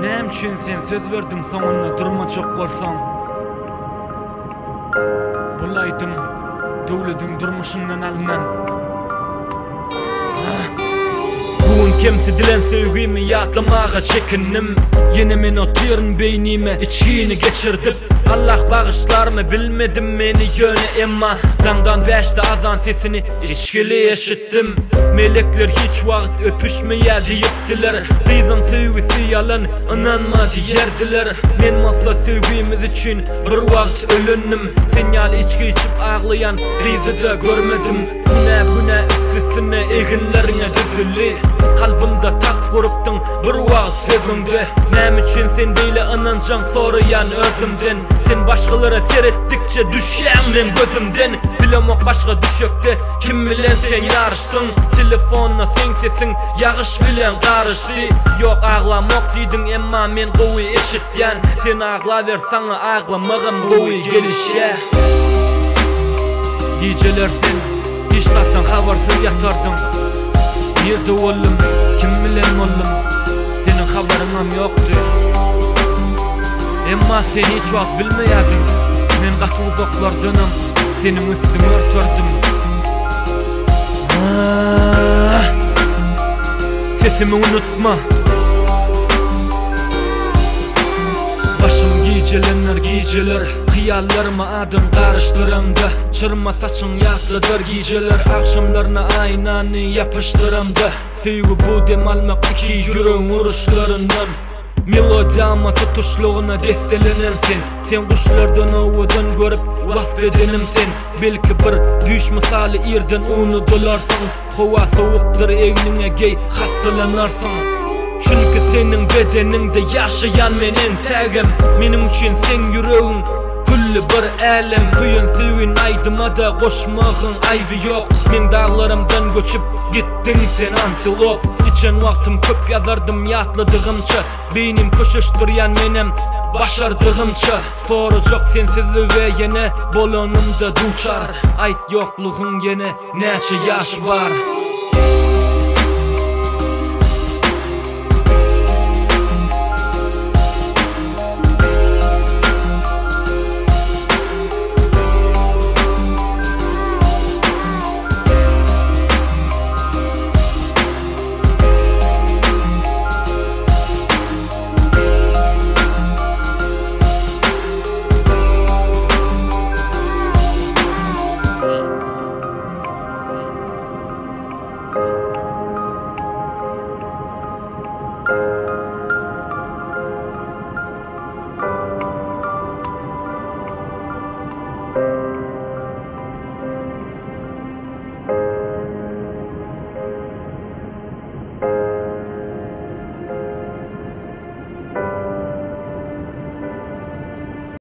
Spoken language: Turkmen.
Näme üçin sen söz berdiň soňunda durmaçak bolsaň? Bulaýdym döwletiň durmuşyndan alynan. Bugün kemsidilen sevgimi ýatlamaga çekindim. Yine men otyryň beýnime içgini geçirdip. Allah bağışlarmy bilmedim meni ýöne emma daňdan beşde azan sesini içgili eşitdim. Melekler hiç wagt öpüşmeýär diýipdiler. Bizden sevgisi ýalan inanma diýerdiler. Men masla sevgimiz üçin bir wagt ölendim. Sen ýaly içki içip aglayan rizide görmedim. Güne üstüne eginlerine düzülli. Kalbimde tak kurupdun bir wagt sözüňde. Näme üçin sen beýle inanjaň sorayan özümden. Sen başgalara seretdikçe düşýän men gözümden. Bilemok başga düşekde kim bilen sen ýarışdyň. Telefonna sen sesin ýagyş bilen garışdy. Ýok aglamok diýdiň emma men gowy eşitýän. Sen agla bersäň aglamagym gowy gelişýär. Geceler sen hiç zatdan habarsyz ýatardyň. Ýerde boldum, kim bilen boldum, senin habaryňam ýokdy. Emma sen hiç wagt bilmeýärdiň, men gaty uzaklardanam, senin üstüňe örtürdüm. Sesimi unutma. Başım geceler, hiyallarıma adım karıştırımda. Çırma saçın ýatlydyr geceler, akşamlarına aynany yapıştırımda. Sevgi bu dem almak iki yüreğin uruşlarından. Melodiyama tutuşluğuna destelenen sen kuşlardan owadan görüp wasp edenim sen. Belki bir düş misali irden onu dolarsın. Hova soğukdur egnine gey hassalanarsın. Çünkü senin bedeninde yaşayan menin tägem. Menim üçin sen yüreğin külli bir älim. Kuyun süýün aýdyma da goşmagyn aýby ýok. Men dağlarımdan göçüp gittin sen antilop. İçen wagtym köp ýazardym ýatladygymça. Beýnim köşeşdirýän menem başardygymça. Sorajak sensizlige ýene bolanymda duçar. Aýt ýoklugyň ýene näçe ýaş bar.